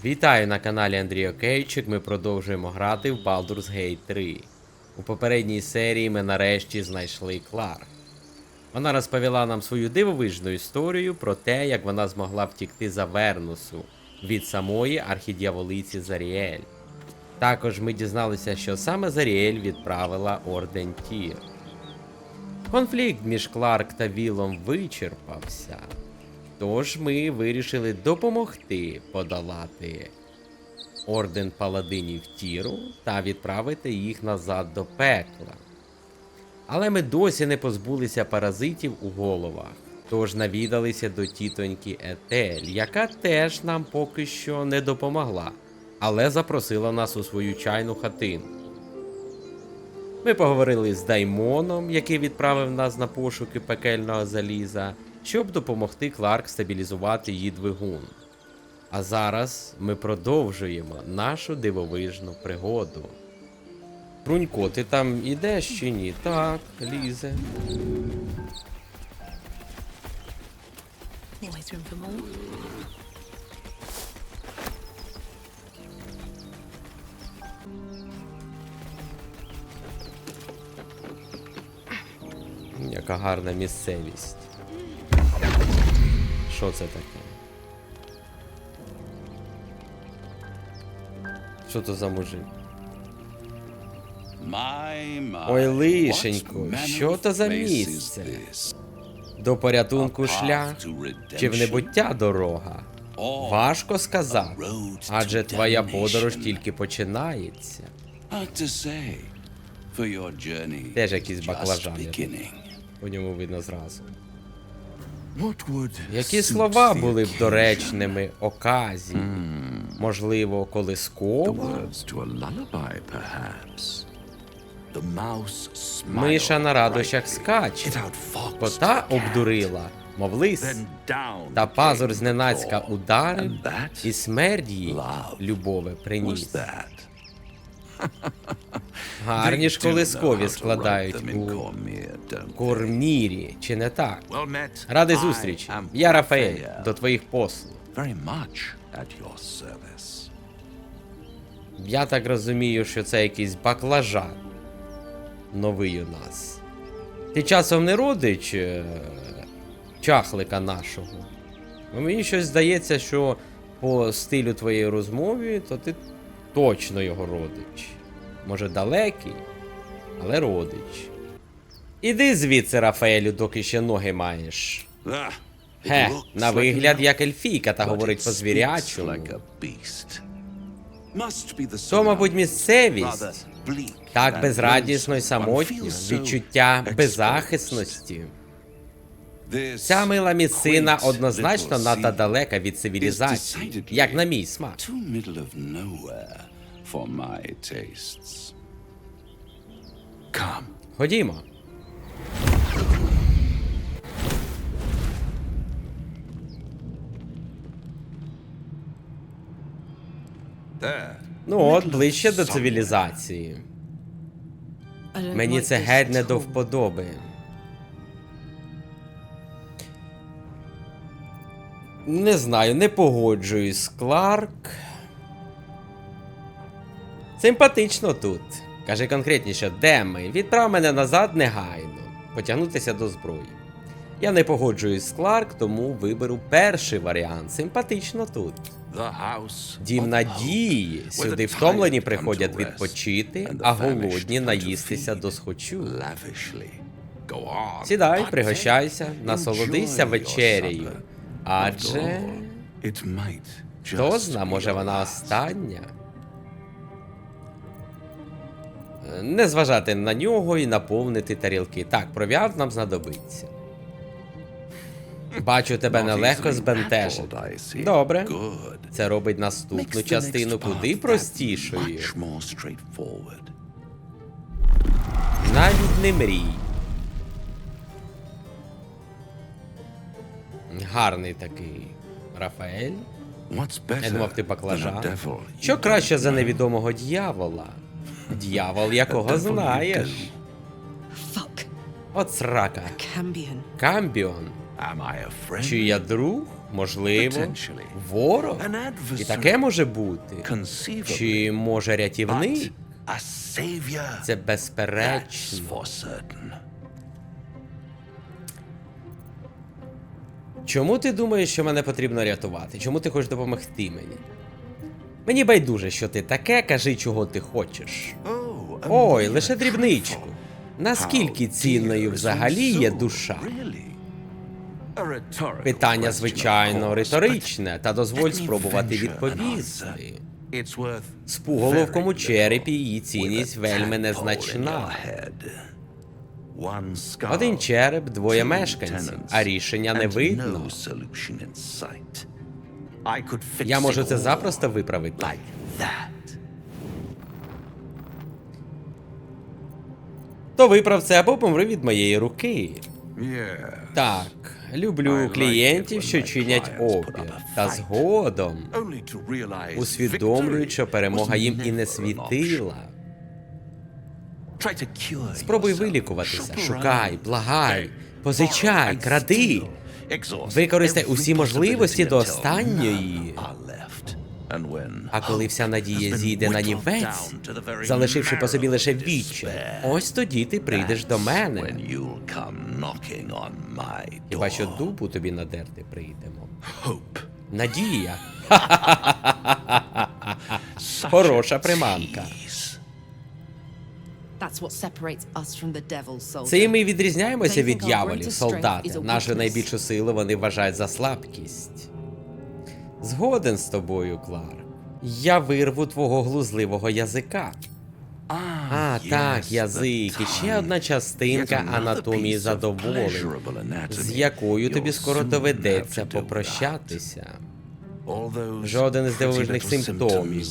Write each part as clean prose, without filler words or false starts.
Вітаю на каналі Андрій Окейчик. Ми продовжуємо грати в Baldur's Gate 3. У попередній серії ми нарешті знайшли Кларк. Вона розповіла нам свою дивовижну історію про те, як вона змогла втікти з Авернусу від самої архід'яволиці Заріель. Також ми дізналися, що саме Заріель відправила Орден Тір. Конфлікт між Кларк та Вілом вичерпався. Тож ми вирішили допомогти подолати Орден Паладинів Тіру та відправити їх назад до пекла. Але ми досі не позбулися паразитів у головах, тож навідалися до тітоньки Етель, яка теж нам поки що не допомогла, але запросила нас у свою чайну хатину. Ми поговорили з Даймоном, який відправив нас на пошуки пекельного заліза, щоб допомогти Кларк стабілізувати її двигун. А зараз ми продовжуємо нашу дивовижну пригоду. Брунько, ти там ідеш чи ні? Так, лізе. Always room for more. Яка гарна місцевість. Що це таке? Що то за мужик? Ой, лишенько, що то за місце? До порятунку шлях? Чи в небуття дорога? Важко сказати, адже твоя подорож тільки починається. Теж якісь баклажани. По ньому видно зразу. Які слова були б доречними оказії? Можливо, колискова? Миша на радощах скаче. Кота обдурила, мов лис. Та пазур зненацька ударив, і смерть їй любове приніс. Гарні ж колискові складають у Кормірі, чи не так? Радий зустрічі. Я Рафаель, до твоїх послуг. Я так розумію, що це якийсь баклажан. Новий у нас. Ти часом не родич чахлика нашого? Мені щось здається, що по стилю твоєї розмови, то ти точно його родич. Може далекий, але родич. Іди звідси, Рафаелю, доки ще ноги маєш. На вигляд як ельфійка, та говорить по-звірячому. То, мабуть, місцевість. Так безрадісно й самотньо, відчуття беззахисності. Ця мила місцина однозначно надто далека від цивілізації, як на мій смак. Ходімо. Ну от, ближче до цивілізації. Мені це геть не до вподоби. Не знаю, не погоджуюсь з Кларк. Симпатично тут. Кажи конкретніше, де ми? Відправ мене назад негайно. Потягнутися до зброї. Я не погоджуюсь з Кларк, тому виберу перший варіант. Симпатично тут. Дім надії. Сюди втомлені приходять відпочити, а голодні наїстися досхочу. Сідай, пригощайся, насолодися вечерею. Адже... Хто зна, може вона остання? Не зважати на нього і наповнити тарілки. Так, провіант нам знадобиться. Бачу, тебе нелегко збентежити. Добре. Це робить наступну частину куди простішою. Навіть не мрій. Гарний такий Рафаель. Я думав, ти баклажан. Що краще за невідомого дьявола? Дьявол, якого знаєш. От срака. Камбіон. Чи я друг? Можливо, ворог? І таке може бути. Чи може рятівник? Це безперечно. Чому ти думаєш, що мене потрібно рятувати? Чому ти хочеш допомогти мені? Мені байдуже, що ти таке, кажи, чого ти хочеш. Ой, лише дрібничку. Наскільки цінною взагалі є душа? Питання, звичайно, риторичне, та дозволь спробувати відповісти. В пуголовкому черепі її цінність вельми незначна. Один череп, двоє мешканців, а рішення не видно. Я можу це запросто виправити. То виправ це або помри від моєї руки. Так, люблю клієнтів, що чинять опір, та згодом усвідомлюють, що перемога їм і не світила. Спробуй вилікуватися, шукай, благай, позичай, кради. Використай усі можливості до останньої. А коли вся надія зійде на нівець, залишивши по собі лише відчай, ось тоді ти прийдеш до мене. Хіба що дупу тобі надерти прийдемо. Надія. Хороша приманка. Це і ми відрізняємося від дьяволів, солдати. Нашу найбільшу силу вони вважають за слабкість. Згоден з тобою, Клар. Я вирву твого глузливого язика. А, так, язик. І ще одна частинка анатомії задоволень, з якою тобі скоро доведеться попрощатися. Жоден із дивовижних симптомів.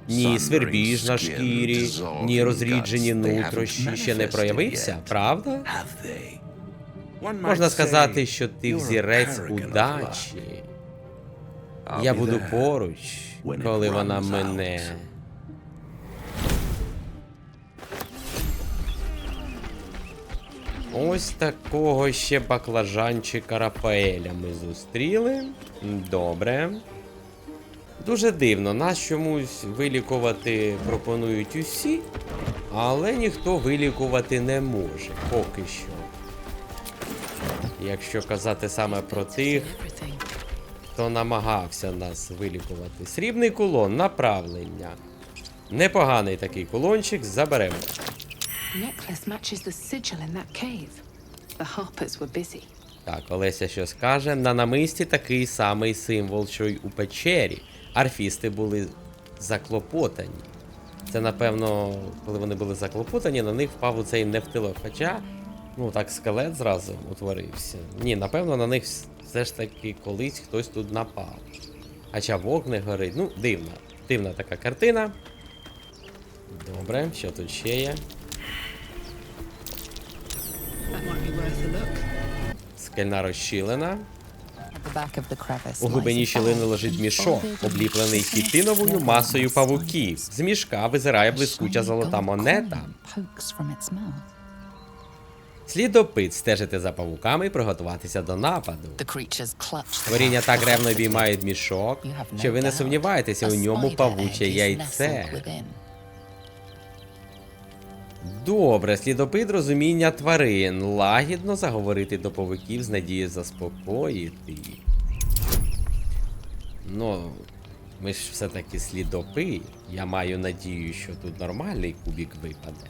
Ні свербіж на шкірі, ні розріджені нутрощі ще не проявився, правда? Можна сказати, що ти взірець удачі. Я буду поруч, коли вона мине. Ось такого ще баклажанчика Рафаеля ми зустріли. Добре. Дуже дивно, нас чомусь вилікувати пропонують усі, але ніхто вилікувати не може, поки що. Якщо казати саме про тих, хто намагався нас вилікувати. Срібний кулон, направлення. Непоганий такий кулончик, заберемо. Так, Олеся щось каже. На намисті такий самий символ, що й у печері. Арфісти були заклопотані. Це, напевно, коли вони були заклопотані, на них впав у цей нефтилок. Хоча, ну так, скелет зразу утворився. Ні, напевно, на них все ж таки колись хтось тут напав. Хоча вогне горить. Ну, дивна. Дивна така картина. Добре, що тут ще є? Скельна розщілина. У глибині щілини лежить мішок, обліплений хітиновою масою павуків. З мішка визирає блискуча золота монета. Слідопит, стежити за павуками і приготуватися до нападу. Створіння так ревно обіймають мішок, що ви не сумніваєтеся, у ньому павуче яйце. Добре, слідопит розуміння тварин. Лагідно заговорити до павуків з надією заспокоїти. Ну, ми ж все-таки слідопит. Я маю надію, що тут нормальний кубік випаде.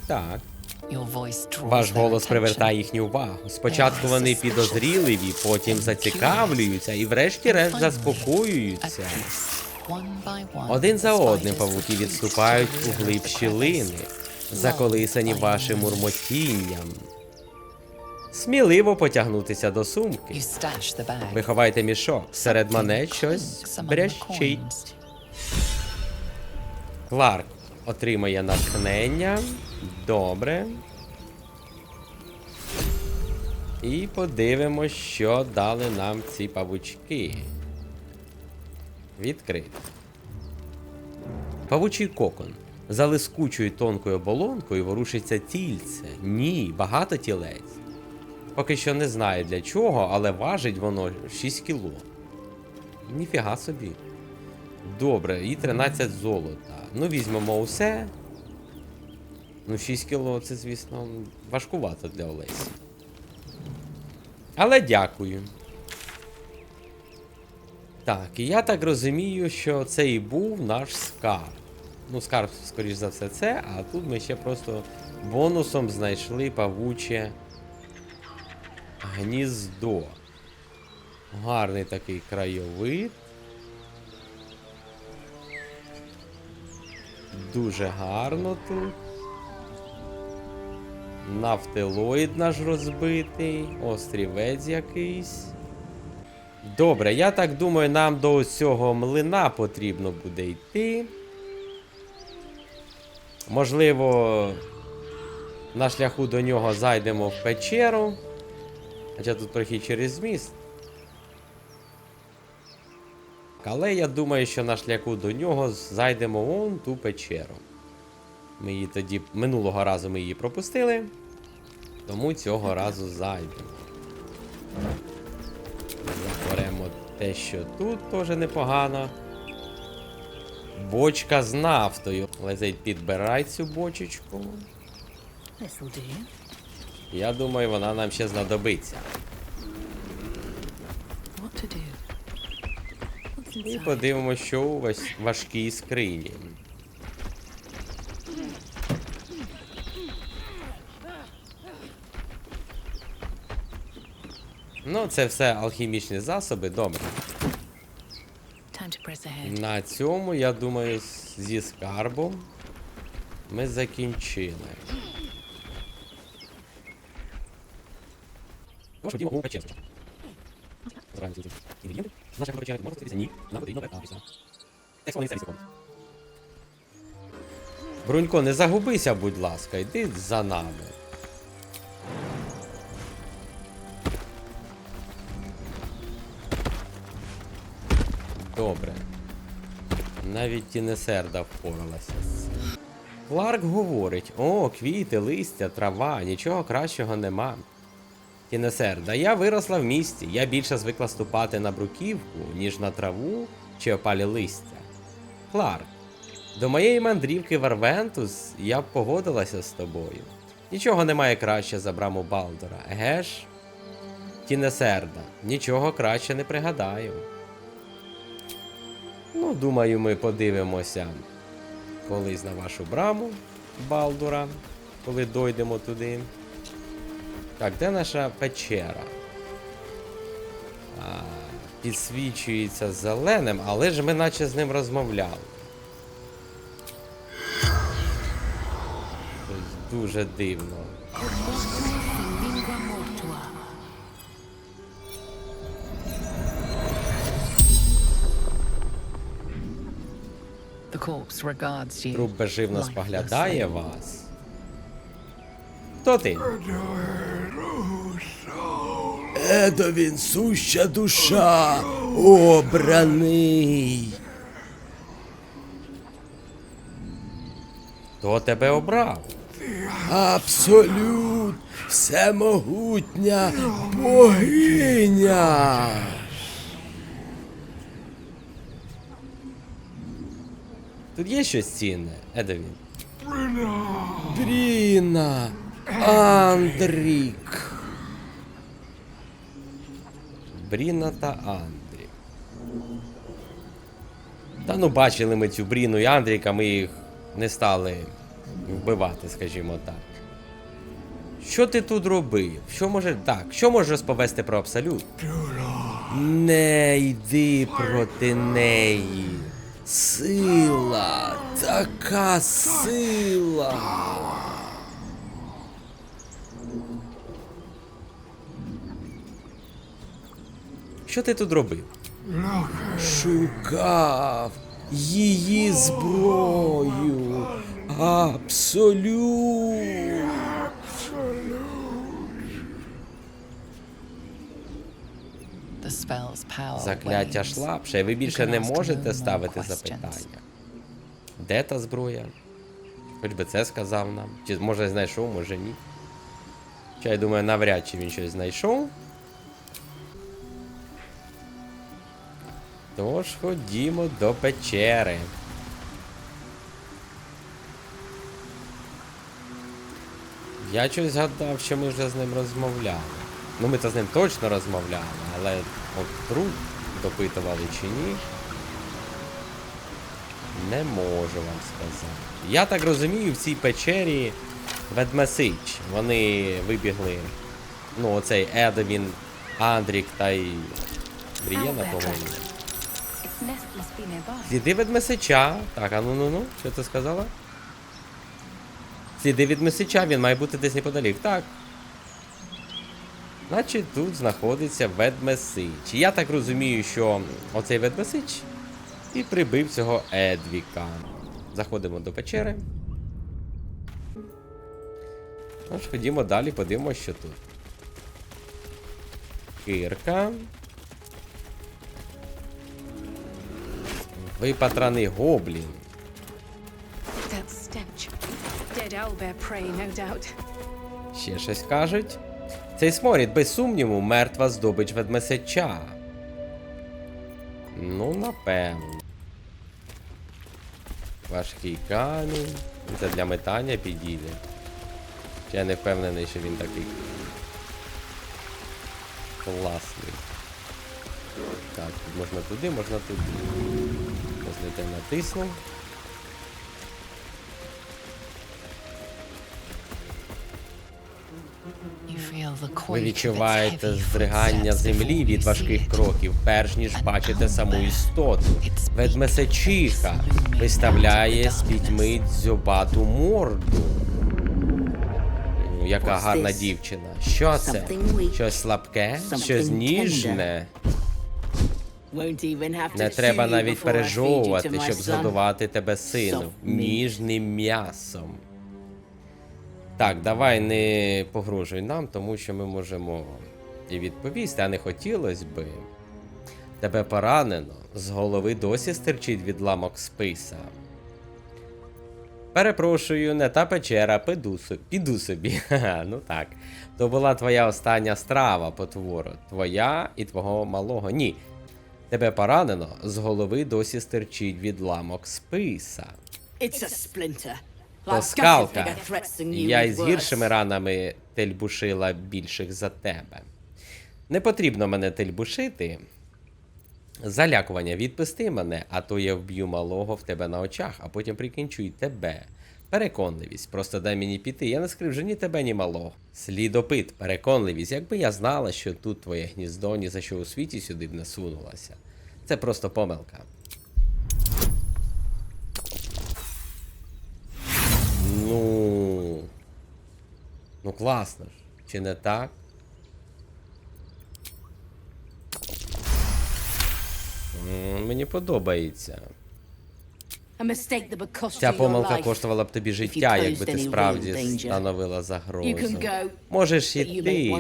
Так. Ваш голос привертає їхню увагу. Спочатку вони підозріливі, потім зацікавлюються і врешті-решт заспокоюються. Один за одним павуки відступають у глиб щілини, заколисані вашим мурмотінням. Сміливо потягнутися до сумки. Ви ховаєте мішок, серед монет щось брящить. Кларк отримає натхнення. Добре. І подивимось, що дали нам ці павучки. Відкрити. Павучий кокон. За лискучою тонкою оболонкою ворушиться тільце. Ні, багато тілець. Поки що не знаю для чого, але важить воно 6 кіло. Ніфіга собі. Добре, і 13 золота. Ну, візьмемо усе. Ну, 6 кіло це, звісно, важкувато для Олесі. Але дякую. Так, і я так розумію, що це і був наш скарб. Ну, скарб, скоріш за все, це, а тут ми ще просто бонусом знайшли павуче гніздо. Гарний такий краєвид. Дуже гарно тут. Нафтилоїд наш розбитий. Острівець якийсь. Добре, я так думаю, нам до ось цього млина потрібно буде йти. Можливо, на шляху до нього зайдемо в печеру. Хоча тут прохід через міст. Але я думаю, що на шляху до нього зайдемо вон ту печеру. Ми її тоді, минулого разу ми її пропустили. Тому цього разу зайдемо. Заберемо те, що тут теж непогано. Бочка з нафтою. Лезить, підбирай цю бочечку. Я думаю, вона нам ще знадобиться. І подивимося, що у важкій скрині. Ну, це все алхімічні засоби, добре. На цьому, я думаю, зі скарбом ми закінчили. Брунько, не загубися, будь ласка, йди за нами. Добре. Навіть Тінесерда впоралася з цим. Кларк говорить: о, квіти, листя, трава, нічого кращого нема. Тінесерда, я виросла в місті, я більше звикла ступати на бруківку, ніж на траву чи опалі листя. Кларк, до моєї мандрівки в Арвентус я б погодилася з тобою. Нічого немає краще за браму Балдора, еге ж? Тінесерда, нічого краще не пригадаю. Ну, думаю, ми подивимося колись на вашу браму Балдура, коли дойдемо туди. Так, де наша печера? Підсвічується зеленим, але ж ми наче з ним розмовляли. Щось дуже дивно. Труп безживно споглядає вас. Хто ти? Едовін, суща душа, обраний. Хто тебе обрав? Абсолют, всемогутня богиня. Тут є щось цінне, Едовін? Бріна. Андрік. Бріна та Андрік. Та ну бачили ми цю Бріну і Андріка, ми їх не стали вбивати, скажімо так. Що ти тут робив? Що можеш розповісти про Абсолют? Не йди проти неї. Сила, така сила. Що ти тут робив? Шукав її зброю. Абсолют. Закляття слабше, ви більше не можете ставити запитання. Де та зброя? Хоч би це сказав нам. Чи може знайшов, може ні. Хоча, я думаю, навряд чи він щось знайшов. Тож ходімо до печери. Я щось згадав, що ми вже з ним розмовляли. Ну, ми то з ним точно розмовляли, але от труп допитували чи ні. Не можу вам сказати. Я так розумію, в цій печері ведмесич. Вони вибігли. Ну, оцей Едвін, Андрік та й Брієна, по-моєму. Сліди ведмесича. Так, а ну-ну-ну, що ти сказала? Сліди від месича, він має бути десь неподалік. Так. Значить, тут знаходиться ведмесич. Я так розумію, що оцей ведмесич і прибив цього Едвіка. Заходимо до печери. Тож, ходімо далі, подивимося, що тут. Кирка. Випатраний гоблін. Ще щось кажуть. Цей сморід, без сумніву, мертва здобич ведмесеча. Ну, напевно. Важкий камінь. Це для метання підійде. Я не впевнений, що він такий класний. Так, можна туди, можна туди. Ось натиснув. Ви відчуваєте здригання землі від важких кроків, перш ніж бачите саму істоту. Ведмесечиха виставляє з пітьми дзьобату морду. Яка гарна дівчина. Що це? Щось слабке? Щось ніжне? Не треба навіть пережовувати, щоб згодувати тебе сину. Ніжним м'ясом. Так, давай не погрожуй нам, тому що ми можемо і відповісти, а не хотілося би. Тебе поранено, з голови досі стирчить відламок списа. Перепрошую, не та печера, піду собі. Ну так. То була твоя остання страва, потворо. Твоя і твого малого. Ні. Тебе поранено, з голови досі стирчить відламок списа. То скалка. Я із гіршими ранами тельбушила більших за тебе. Не потрібно мене тельбушити. Залякування, відпусти мене, а то я вб'ю малого в тебе на очах, а потім прикінчу й тебе. Переконливість, просто дай мені піти, я не скривжу ні тебе, ні малого. Слідопит, переконливість, якби я знала, що тут твоє гніздо, ні за що у світі сюди б не сунулася. Це просто помилка. Ну класно ж, чи не так? Мені подобається. Ця помилка коштувала б тобі життя, якби ти справді становила загрозу. Можеш іти,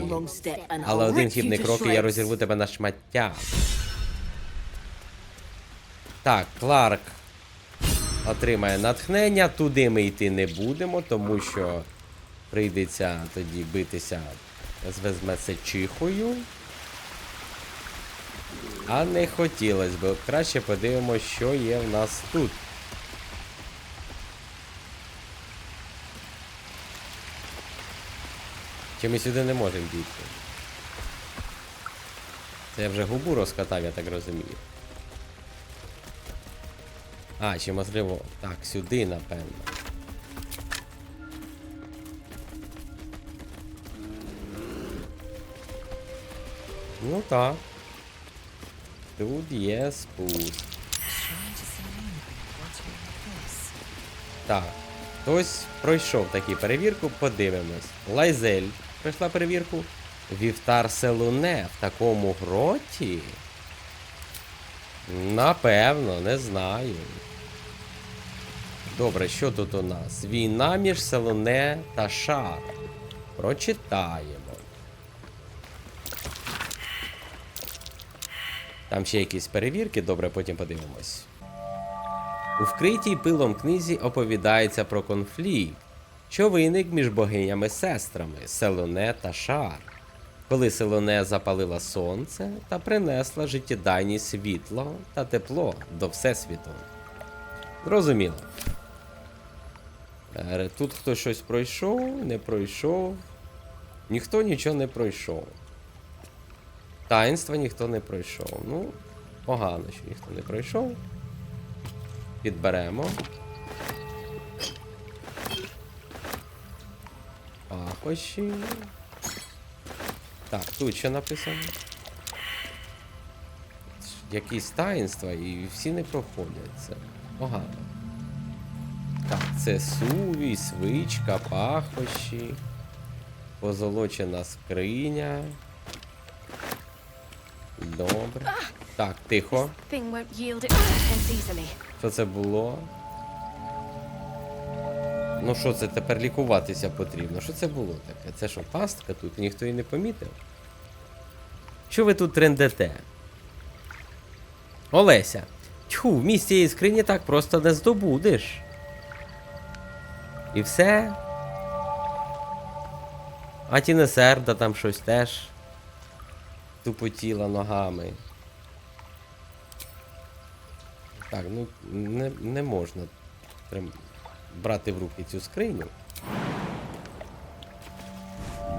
але один хибний крок, і я розірву тебе на шмаття. Так, Кларк отримає натхнення, туди ми йти не будемо, тому що прийдеться тоді битися з ведмесечихою. А не хотілося б. Краще подивимося, що є в нас тут. Чи ми сюди не можемо дійти? Це я вже губу розкатав, я так розумію. А, чи можливо... Так, сюди, напевно. Ну так. Тут є спуск. Так. Хтось пройшов таку перевірку, подивимось. Лайзель пройшла перевірку. Вівтар Селуне в такому гроті? Напевно, не знаю. Добре, що тут у нас? Війна між Селуне та Шар. Прочитаємо. Там ще якісь перевірки, добре, потім подивимось. У вкритій пилом книзі оповідається про конфлікт, що виник між богинями-сестрами Селоне та Шаар, коли Селоне запалила сонце та принесла життєдайність світло та тепло до Всесвіту. Зрозуміло. Тут хтось щось пройшов, не пройшов. Ніхто нічого не пройшов. Таїнства ніхто не пройшов. Ну, погано, що ніхто не пройшов. Підберемо. Пахощі. Так, тут що написано? Якісь таїнства і всі не проходять. Це погано. Так, це сувій, свичка, пахощі. Позолочена скриня. Добре. Так, тихо. Що це було? Ну що це, тепер лікуватися потрібно? Що це було таке? Це що, пастка тут? Ніхто її не помітив? Що ви тут трендете? Олеся, тьху, в місті цієї скрині так просто не здобудеш. І все. А Тінесерда там щось теж тупотіла ногами. Так, ну не можна брати в руки цю скриню.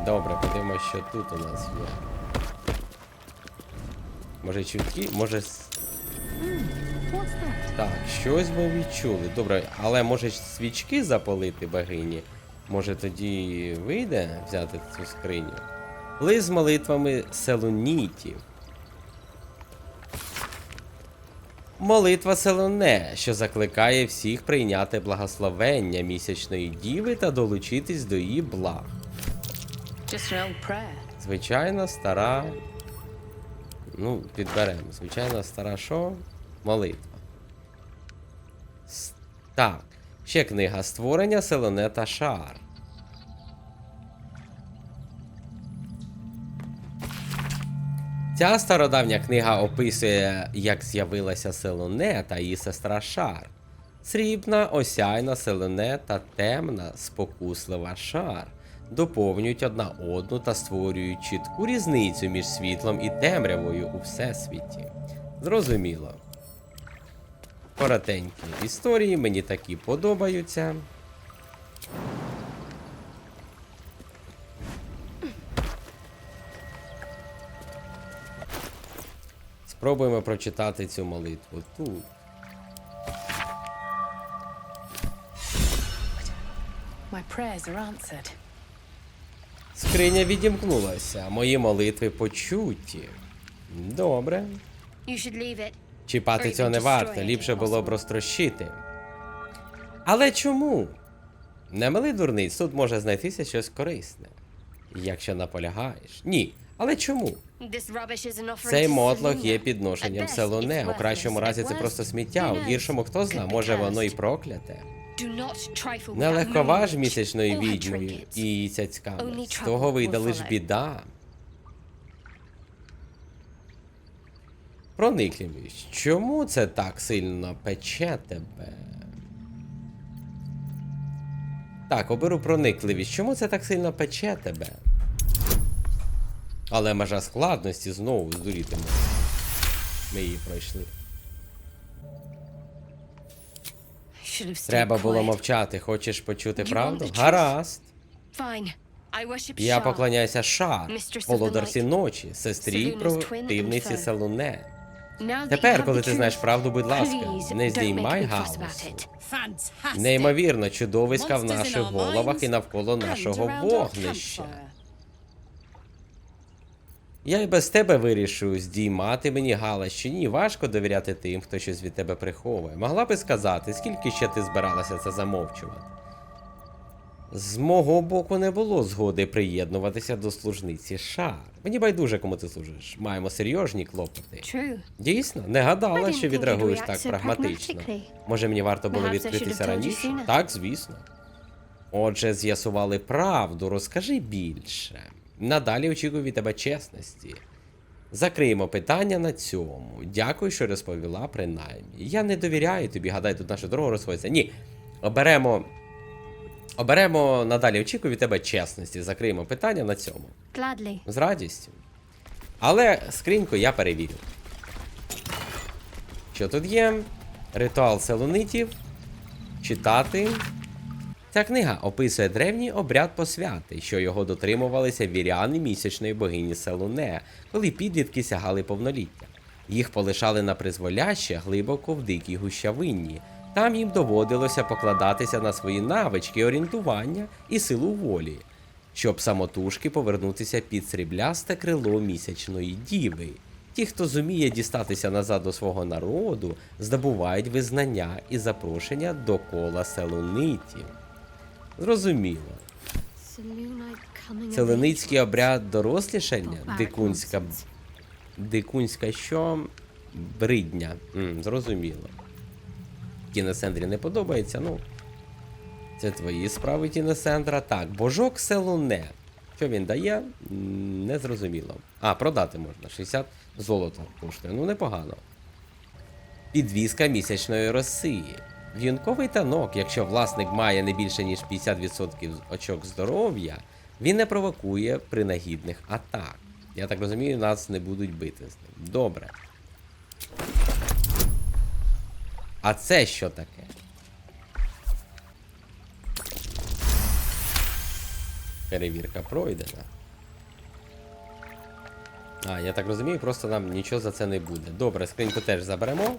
Добре, подивимося, що тут у нас є. Може чутки? Може... Так, щось ми відчули. Добре, але може свічки запалити богині? Може тоді вийде взяти цю скриню? Лист з молитвами Селонітів. Молитва Селоне, що закликає всіх прийняти благословення місячної діви та долучитись до її благ. Звичайна стара... Ну, підберемо. Звичайна стара що? Молитва. Так. Ще книга створення Селоне та Шаар. Ця стародавня книга описує, як з'явилася Селоне та її сестра Шаар. Срібна, осяйна Селоне та темна, спокуслива Шаар доповнюють одна одну та створюють чітку різницю між світлом і темрявою у всесвіті. Зрозуміло. Коротенькі історії, мені такі подобаються. Спробуємо прочитати цю молитву тут. Скриня відімкнулася, мої молитви почуті. Добре. Чіпати цього не варто, ліпше було б розтрощити. Але чому? Не милий дурниць, тут може знайтися щось корисне. Якщо наполягаєш. Ні, але чому? Цей мотлох є підношенням Селоне. У кращому разі це просто сміття, у гіршому хто зна, може воно і прокляте. Не легковаж місячною відьмою і її цяцьками. З того вийде лиш біда. Проникливість. Чому це так сильно пече тебе? Так, оберу проникливість. Чому це так сильно пече тебе? Але межа складності знову здурітиме. Ми її пройшли. Треба було мовчати. Хочеш почути правду? Гаразд. Я поклоняюся Шаар, володарці ночі, сестрі й противниці Селоне. Тепер, коли ти знаєш правду, будь ласка, не здіймай галасу. Неймовірно, чудовиська в наших головах і навколо нашого вогнища. Я й без тебе вирішу, здіймати мені галас чи ні. Важко довіряти тим, хто щось від тебе приховує. Могла би сказати, скільки ще ти збиралася це замовчувати? З мого боку не було згоди приєднуватися до служниці Шаар. Мені байдуже, кому ти служиш. Маємо серйозні клопоти. Дійсно? Не гадала, що відреагуєш так прагматично. Може, мені варто було відкритися раніше? Так, звісно. Отже, з'ясували правду. Розкажи більше. Надалі очікую від тебе чесності. Закриємо питання на цьому. Дякую, що розповіла принаймні. Я не довіряю тобі, гадай, тут наша дорога розходиться. Ні. Оберемо надалі, очікую від тебе чесності. Закриємо питання на цьому. Gladly. З радістю. Але скриньку я перевірю. Що тут є? Ритуал селонитів. Читати. Ця книга описує древній обряд посвяти, що його дотримувалися віряни місячної богині Селуне, коли підлітки сягали повноліття. Їх полишали на призволяще глибоко в дикій гущавині. Там їм доводилося покладатися на свої навички, орієнтування і силу волі, щоб самотужки повернутися під сріблясте крило місячної діви. Ті, хто зуміє дістатися назад до свого народу, здобувають визнання і запрошення до кола селунитів. Зрозуміло. Селеницький обряд дорослішання? Дикунська що? Бридня. Зрозуміло. Тінесендрі не подобається, ну. Це твої справи, Тінесендра. Так, божок Селуне. Що він дає? Не зрозуміло. А, продати можна. 60 золота коштує. Ну, непогано. Підвізка місячної роси. В'юнковий танок, якщо власник має не більше, ніж 50% очок здоров'я, він не провокує принагідних атак. Я так розумію, нас не будуть бити з ним. Добре. А це що таке? Перевірка пройдена. А, я так розумію, просто нам нічого за це не буде. Добре, скриньку теж заберемо.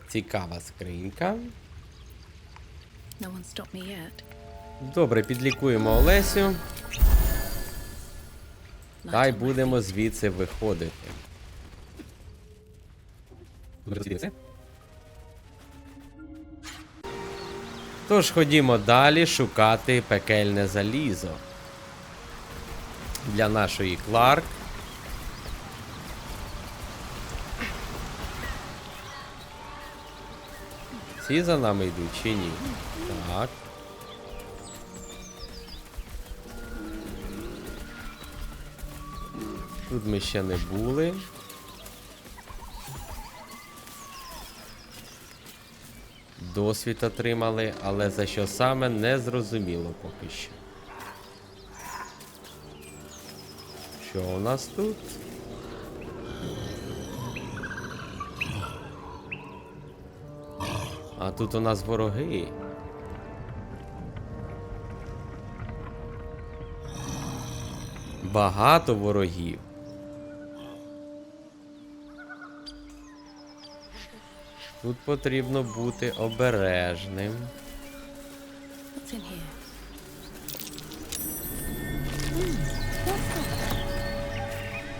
Цікава скринька. Добре, підлікуємо Олесю. Та й будемо звідси виходити. Тож ходімо далі шукати пекельне залізо. Для нашої Кларк. Всі за нами йдуть чи ні? Так. Тут ми ще не були. Досвід отримали, але за що саме не зрозуміло поки що. Що у нас тут? А тут у нас вороги. Багато ворогів. Тут потрібно бути обережним.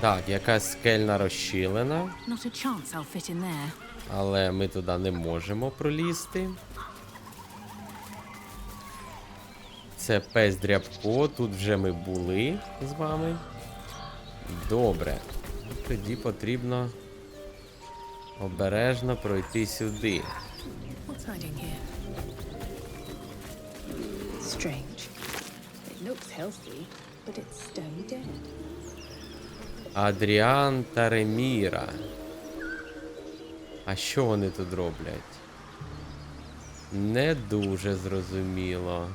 Так, якась скельна розщілина. Але ми туди не можемо пролізти. Це пес Дрябко, тут вже ми були з вами. Добре. Тоді потрібно обережно пройти сюди. Адріан та Реміра. А що вони тут роблять? Не дуже зрозуміло.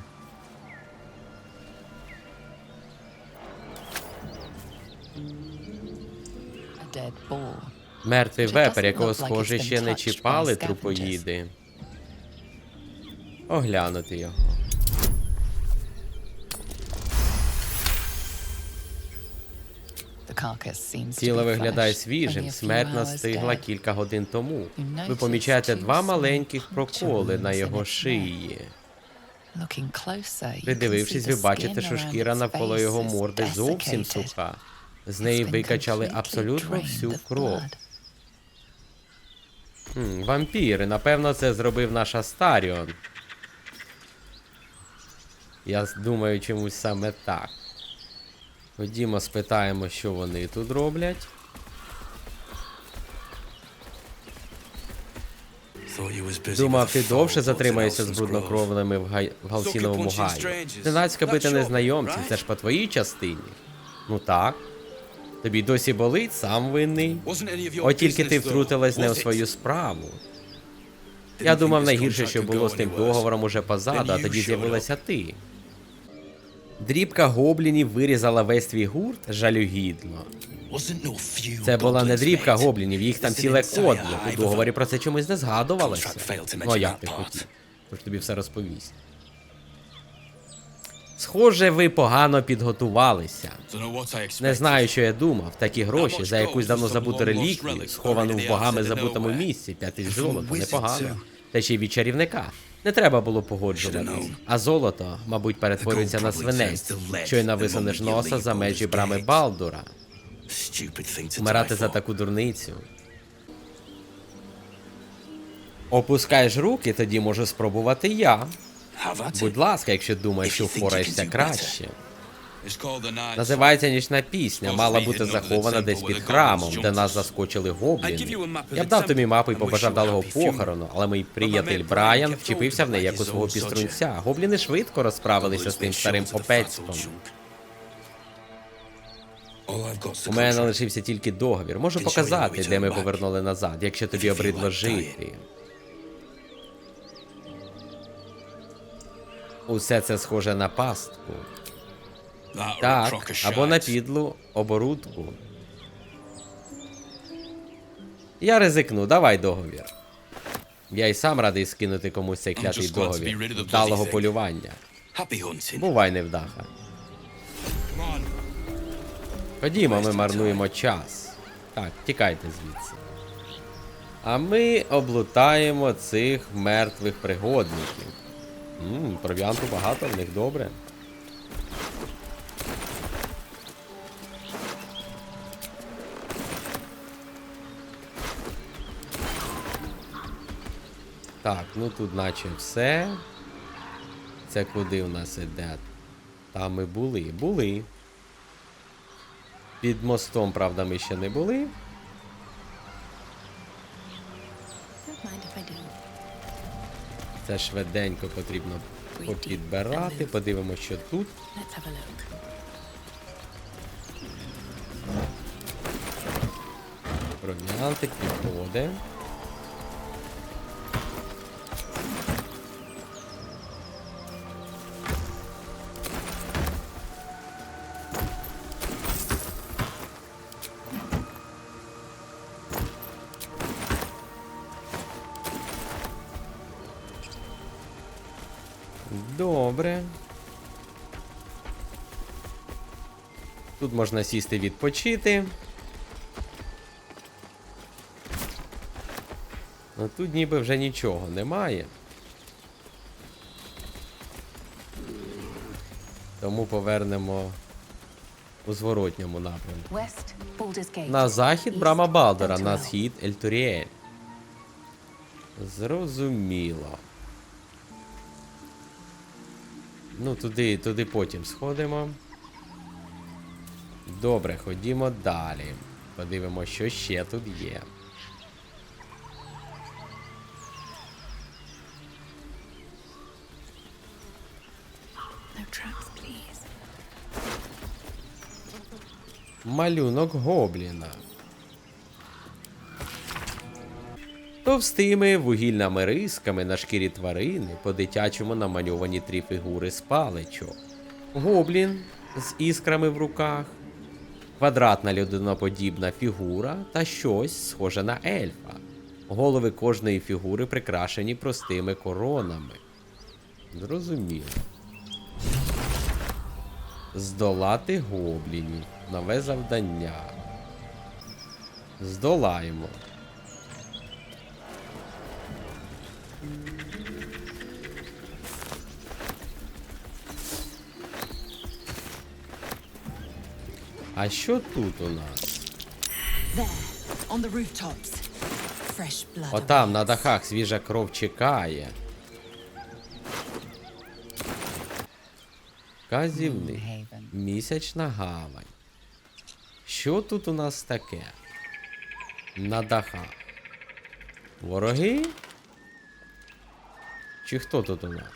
Мертвий вепер, якого, схоже, ще не чіпали трупоїди. Оглянути його. Тіло виглядає свіжим, смерть настигла кілька годин тому. Ви помічаєте два маленьких проколи на його шиї. Придивившись, ви бачите, що шкіра навколо його морди зовсім суха. З неї викачали абсолютно всю кров. Вампіри, напевно, це зробив наш Астаріон. Я думаю, чомусь саме так. Ходімо, спитаємо, що вони тут роблять. Думав, ти довше затримаєшся з бруднокровними в Галсіновому гаї. Зненацька бити незнайомців, це ж по твоїй частині. Ну так. Тобі досі болить, сам винний. От тільки ти втрутилась не у свою справу. Я думав, найгірше, що було з тим договором, уже позаду, а тоді з'явилася ти. Дрібка гоблінів вирізала весь твій гурт жалюгідно. Це була не дрібка гоблінів, їх там ціле кодло. У договорі про це чомусь не згадувалося. Ну, а як ти хотів? Тож тобі все розповість. Схоже, ви погано підготувалися. Не знаю, що я думав. Такі гроші за якусь давно забуту реліквію, сховану в богами забутому місці, 5000 золота, непогано. Та ще й від чарівника. Не треба було погоджуватись. А золото, мабуть, перетворюється на свинець, щойно висунеш носа за межі брами Балдура. Вмирати за таку дурницю. Опускаєш руки, тоді можу спробувати я. Будь ласка, якщо думаєш, що впораєшся краще. Називається «Нічна пісня», мала бути захована десь під храмом, де нас заскочили гобліни. Я б дав тобі мапу і побажав далого похорону, але мій приятель Брайан вчепився в неї як у свого піструнця. Гобліни швидко розправилися з тим старим попецьком. У мене залишився тільки договір. Можу показати, де ми повернули назад, якщо тобі обридло жити. Усе це схоже на пастку. Так, або на підлу оборудку. Я ризикну, давай договір. Я й сам радий скинути комусь цей клятий договір. Вдалого полювання. Бувай, невдаха. Ходімо, ми марнуємо час. Так, тікайте звідси. А ми облутаємо цих мертвих пригодників. Провіанту багато, в них добре. Так, ну тут наче все. Це куди у нас іде? Там ми були. Були. Під мостом, правда, ми ще не були. Це швиденько потрібно попідбирати. Подивимося, що тут. Провіантик підходить. Добре. Тут можна сісти відпочити. Ну тут ніби вже нічого немає. Тому повернемо у зворотньому напрямку. На захід брама Балдура, на схід Ельтуріель. Зрозуміло. Ну, туди потім сходимо. Добре, ходімо далі. Подивимося, що ще тут є. Малюнок гобліна. Товстими вугільними рисками на шкірі тварини по-дитячому намальовані 3 фігури з паличок. Гоблін з іскрами в руках, квадратна людиноподібна фігура та щось схоже на ельфа. Голови кожної фігури прикрашені простими коронами. Зрозуміло. Здолати гоблінів. Нове завдання. Здолаємо. А що тут у нас? Отам на дахах свіжа кров чекає. Казівник. Місячна гавань. Що тут у нас таке? На дахах. Вороги? Чи хто тут у нас?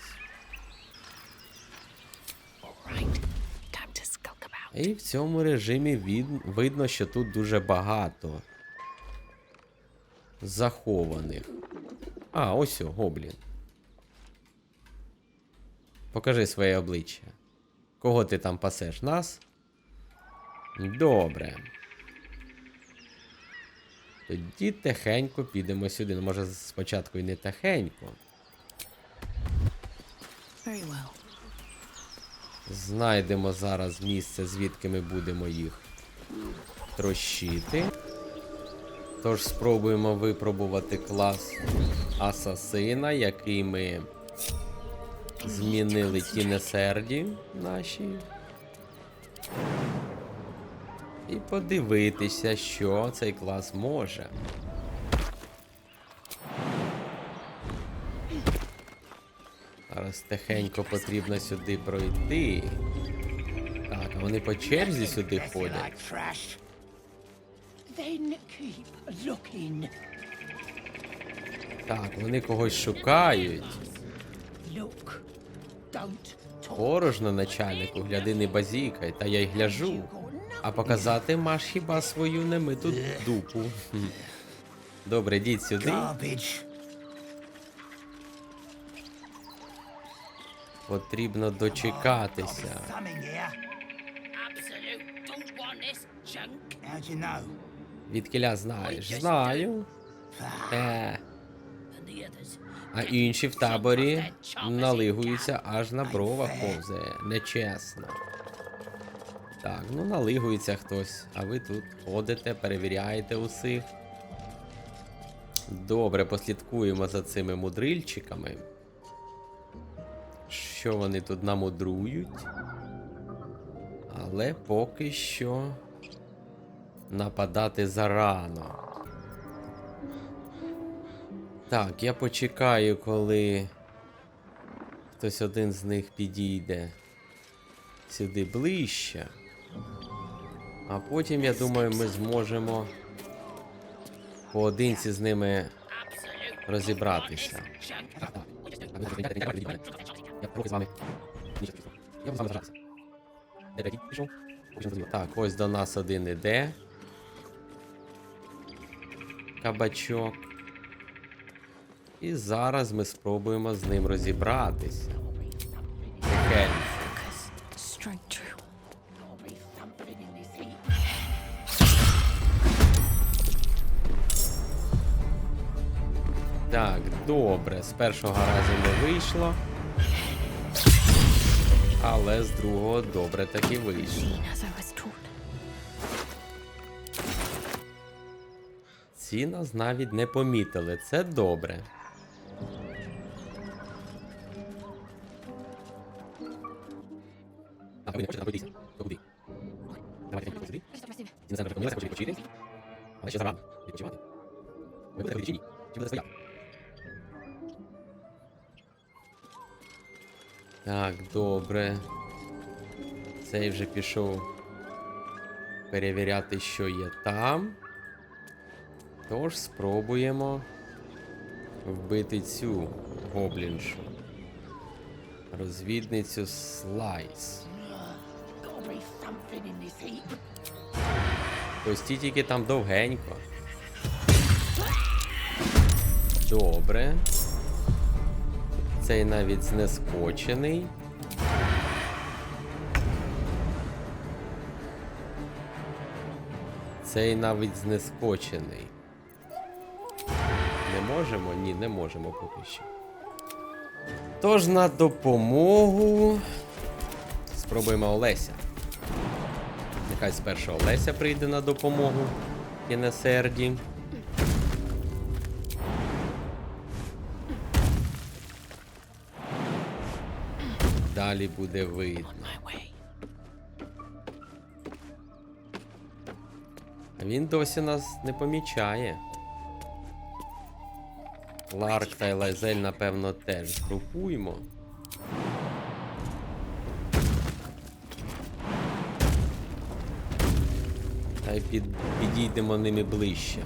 І в цьому режимі видно, що тут дуже багато захованих. А, ось о, гоблін. Покажи своє обличчя. Кого ти там пасеш? Нас? Добре. Тоді тихенько підемо сюди. Ну, може, спочатку і не тихенько. Very well. Знайдемо зараз місце, звідки ми будемо їх трощити. Тож спробуємо випробувати клас асасина, який ми змінили тінесерді наші. І подивитися, що цей клас може. Зараз тихенько потрібно сюди пройти. Так, а вони по черзі сюди ходять. Then keep looking. Так, вони когось шукають. Look. Don't talk. Порожно, начальнику, гляди, не базікай, та я й гляжу. А показати маш хіба свою немиту дупу. Хм. Добре, йдіть сюди. Garbage. Потрібно дочекатися. Something here. Absolute don't want this junk. How'd you know? Відкіля знаєш? Знаю. And the others. А інші в таборі налигуються аж на бровах повзає. Нечесно. Так, ну налигується хтось. А ви тут ходите, перевіряєте усіх. Добре, послідкуємо за цими мудрильчиками. Що вони тут намудрують? Але поки що нападати зарано. Так, я почекаю, коли хтось один з них підійде сюди ближче. А потім, я думаю, ми зможемо поодинці з ними розібратися. Так, так. Я трохи з вами. Я з вами зажатися. Де третій пішов? Так, ось до нас один іде. Кабачок. І зараз ми спробуємо з ним розібратися. Тихенько. Strike true. Так, добре, з першого разу не вийшло. Але з другого добре таки вийшло. As I was taught. Ці нас навіть не помітили, це добре. А ви не хочете напитися? То куди? Давайте я сюди. Ці не вже помилися, хочуть відпочити. Але ще зарано відпочивати. Ви будете ходити чи ні? Чи будете стояти? Так, добре. Цей вже пішов перевіряти, що є там. Тож спробуємо вбити цю гобліншу. Розвідницю Слайс. Gotta be something in this heap. Ось ті тільки там довгенько. Добре. Цей навіть знескочений. Цей навіть знескочений. Не можемо? Ні, не можемо поки що. Тож на допомогу спробуємо Олеся. Нехай спершу Олеся прийде на допомогу Тінесерді. Далі буде видно. My way. А він досі нас не помічає. Ларк та Елайзель, напевно, теж згрупуємо. Та й підійдемо ними ближче.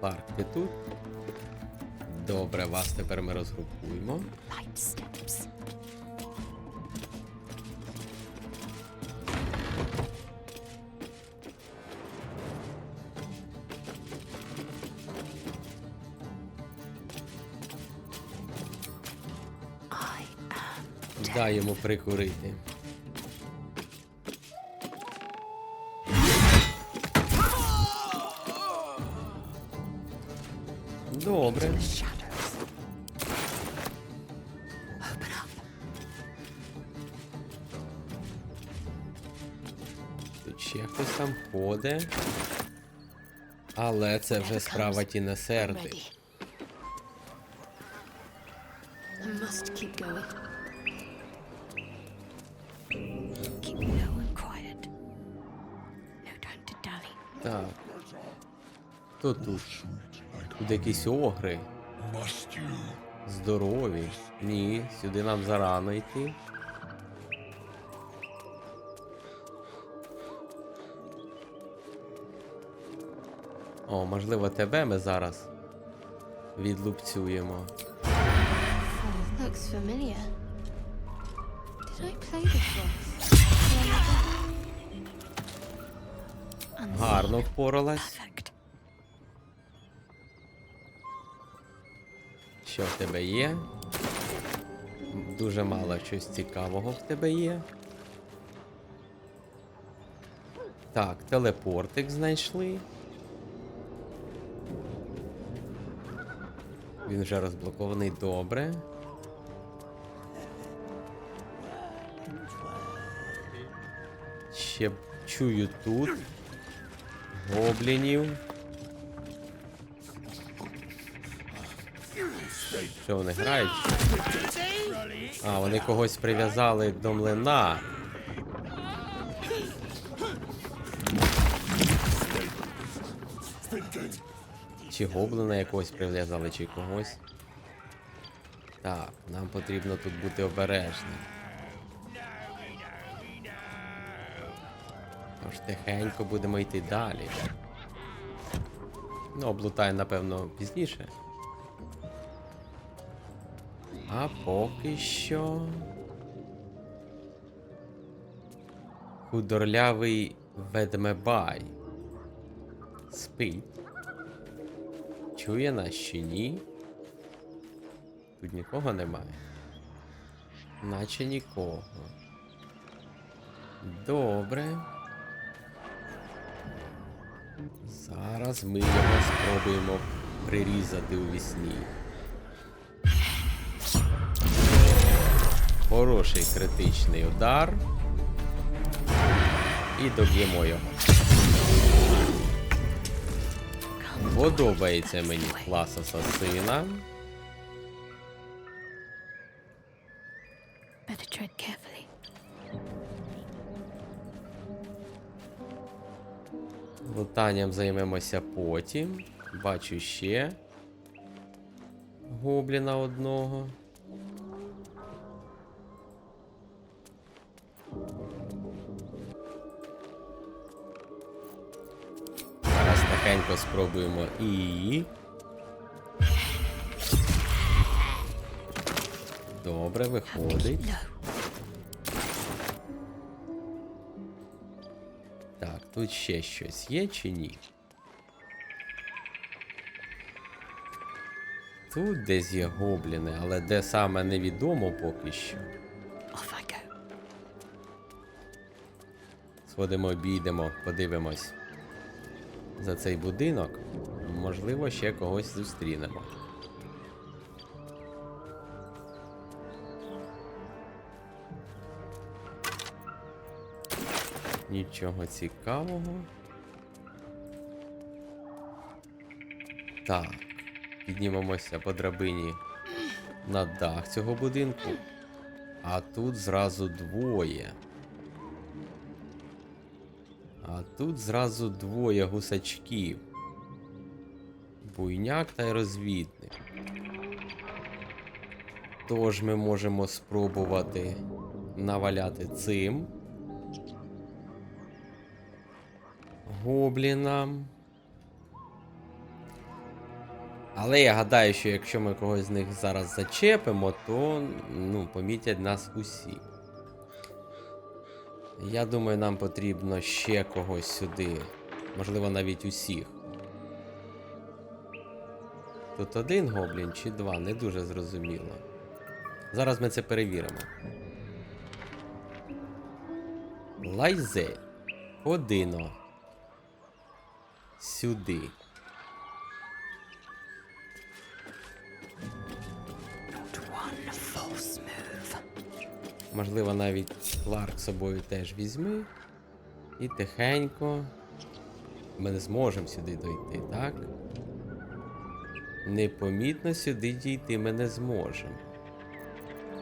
Ларк, ти тут? Добре, вас тепер ми розгрупуємо. Light steps. Дай йому прикурити. Добре. The shadows. Open up. Тут ще хтось там ходить. Але це вже справа Тінесерди. Ready. I must keep going. Keep low and quiet. No time to dally. Так. Хто тут? Тут якісь огри. Здорові. Ні, сюди нам зарано йти. О, можливо, тебе ми зараз відлупцюємо. Looks familiar. Did I play this once? Гарно впоралась. Perfect. Що в тебе є? Дуже мало щось цікавого в тебе є. Так, телепортик знайшли. Він вже розблокований, добре. Ще чую тут гоблінів. Що вони грають? А, вони когось прив'язали до млина. Чи гоблина якогось прив'язали, чи когось. Так, нам потрібно тут бути обережним. Тож тихенько будемо йти далі. Ну, облутаю, напевно, пізніше. А поки що... Худорлявий ведмебай. Спить. Чує нас чи ні? Тут нікого немає. Наче нікого. Добре. Зараз ми його спробуємо прирізати у вісні. Хороший критичний удар. І доб'ємо його. Подобається мені клас асасина. Better tread carefully. Лутанням займемося потім. Бачу ще гобліна одного. Зараз тихенько спробуємо і її. Добре, виходить. Low. Так, тут ще щось є чи ні? Тут десь є гобліни, але де саме невідомо поки що. Off I go. Сходимо, обійдемо, подивимось за цей будинок. Можливо, ще когось зустрінемо. Нічого цікавого. Так, піднімемося по драбині на дах цього будинку. А тут зразу двоє. А тут зразу двоє гусачків. Буйняк та й розвідник. Тож ми можемо спробувати наваляти цим гоблінам. Але я гадаю, що якщо ми когось з них зараз зачепимо, то, помітять нас усі. Я думаю, нам потрібно ще когось сюди. Можливо, навіть усіх. Тут один гоблін чи два, не дуже зрозуміло. Зараз ми це перевіримо. Лайзе. Ходино. Сюди. Not one false move. Можливо, навіть Кларк з собою теж візьми. І тихенько. Ми не зможемо сюди дойти, так? Непомітно сюди дійти ми не зможемо.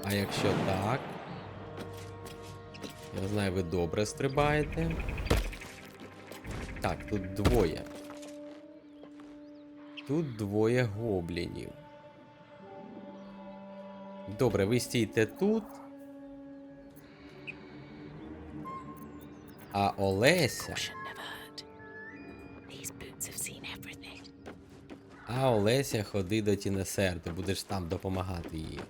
А якщо так. Я знаю, ви добре стрибаєте. Так, тут двоє. Тут двоє гоблінів. Добре, ви стійте тут. А Олеся. Caution never hurt. These boots have seen everything. А Олеся, ходи до Тінесер, ти будеш там допомагати їй.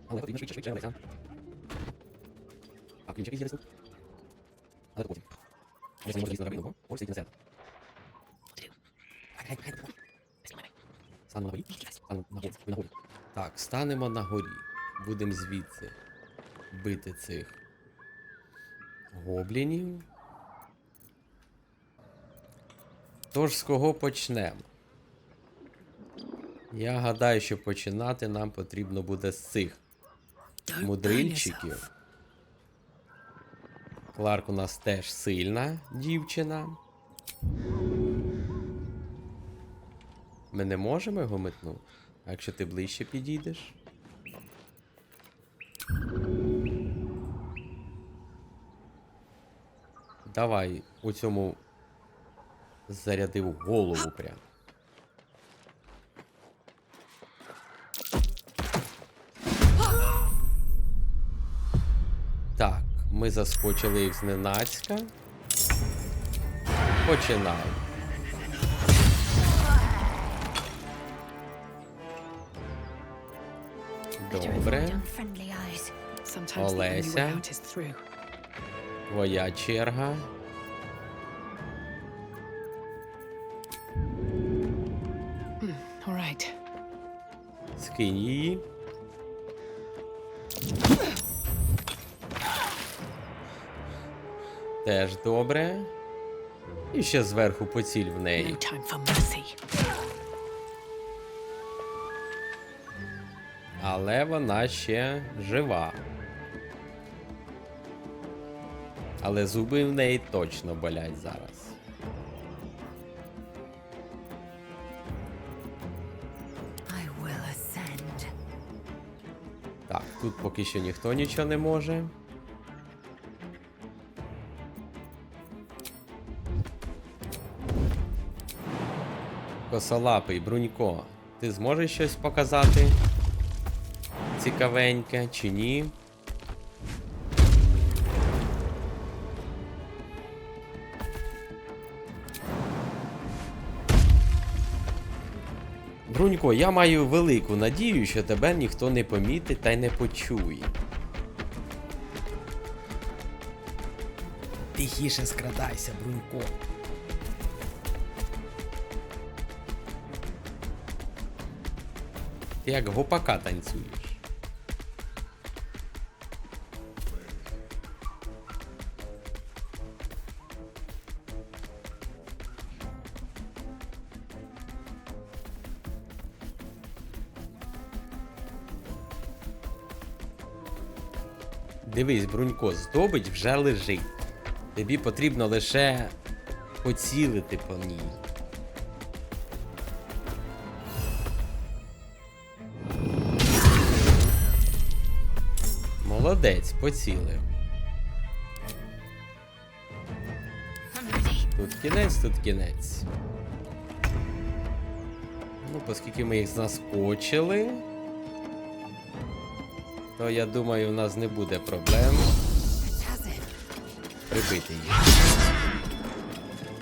Але потрібно швидше, Олеся. А ключики є тут. Але потім. Олеся не може злізти на драбину, бо Олеся Тінесер. Станемо на горі. Станемо на горі. Так, станемо на горі. Будемо звідси бити цих гоблінів. Тож з кого почнемо? Я гадаю, що починати нам потрібно буде з цих мудрильчиків. Кларк у нас теж сильна дівчина. Ми не можемо його метнути? А якщо ти ближче підійдеш? Давай у цьому зарядив голову прям. Так, ми заскочили їх зненацька. Починаємо. Добре. Unfriendly eyes. Sometimes the only way Олеся. out is through. Твоя черга. All right. Скинь її. Теж добре. І ще зверху поціль в No неї. time for mercy. Але вона ще жива. Але зуби в неї точно болять зараз. I will ascend. Так, тут поки що ніхто нічого не може. Косолапий, Брунько, ти зможеш щось показати? Цікавеньке чи ні? Брунько, я маю велику надію, що тебе ніхто не помітить та й не почує. Тихіше скрадайся, Брунько. Ти як гопака танцюєш. Дивись, Брунько, здобич вже лежить. Тобі потрібно лише поцілити по ній. Молодець, поцілив. I'm ready. Тут кінець, тут кінець. Ну, оскільки ми їх заскочили, то я думаю, у нас не буде проблем Has it. прибити їх.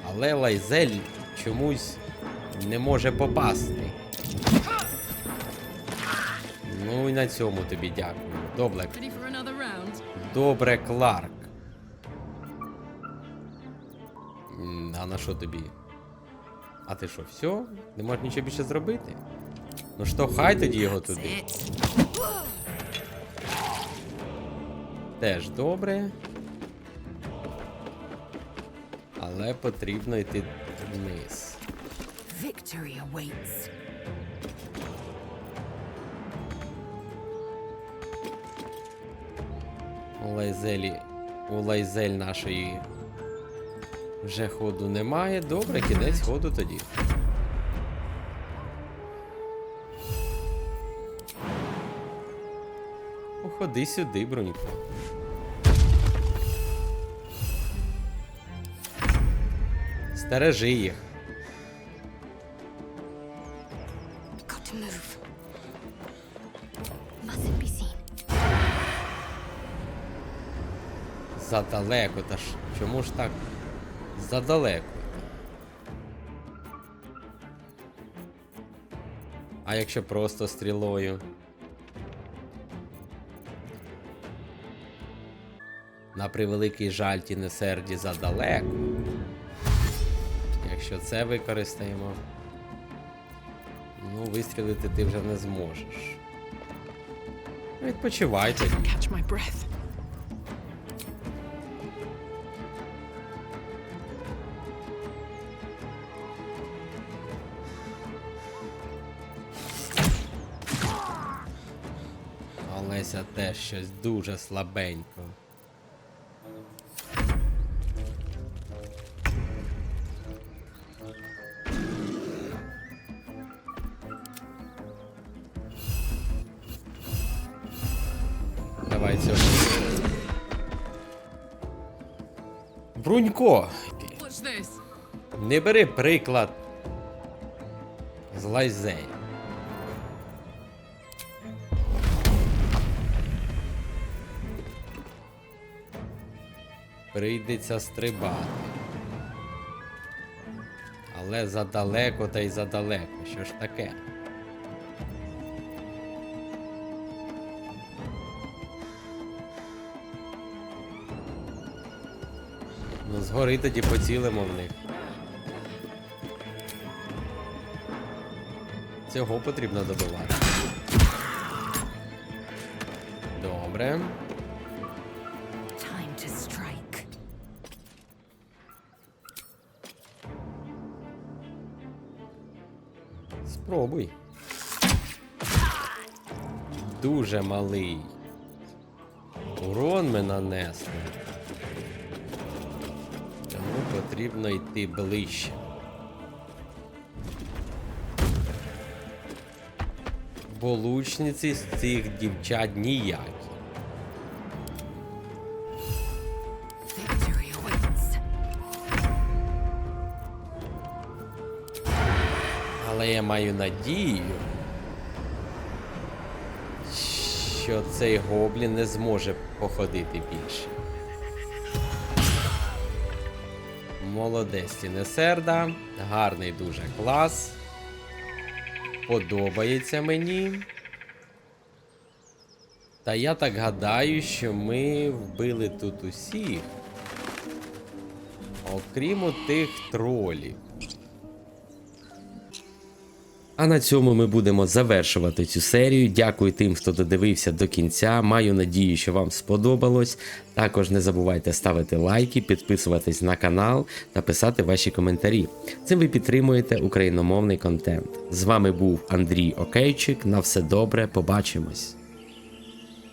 Але Лайзель чомусь не може попасти. Ну і на цьому тобі дякую. Добре. Ready for another round? Добре, Кларк. А на що тобі? А ти що, все? Не можеш нічого більше зробити? Ну штовхай тоді його туди. Теж добре. Але потрібно йти вниз. Victory awaits. У Лайзель нашої вже ходу немає. Добре, кінець ходу тоді. Ходи сюди, Брунько. Стережи їх. Got to move. Mustn't be seen. Задалеко, та ж чому ж так задалеко? А якщо просто стрілою? На превеликий жаль Тінесерді задалеко. Якщо це використаємо, ну вистрілити ти вже не зможеш. Відпочивайте. Catch my breath. Олеся теж щось дуже слабенько. Давай цього. Брунько! Watch this. Не бери приклад з Лайзель. Прийдеться стрибати. Але задалеко та й задалеко. Що ж таке? Ну, згори тоді поцілимо в них. Цього потрібно добивати. Добре. Time to strike. Спробуй. Дуже малий. Урон ми нанесли. Тому потрібно йти ближче. Бо лучниці з цих дівчат ніякі. Victory awaits. Але я маю надію, що цей гоблін не зможе походити більше. Молодець Тінесерда, гарний дуже клас. Подобається мені. Та я так гадаю, що ми вбили тут усіх. Окрім тих тролів. А на цьому ми будемо завершувати цю серію. Дякую тим, хто додивився до кінця. Маю надію, що вам сподобалось. Також не забувайте ставити лайки, підписуватись на канал та писати ваші коментарі. Цим ви підтримуєте україномовний контент. З вами був Андрій Окейчик. На все добре, побачимось.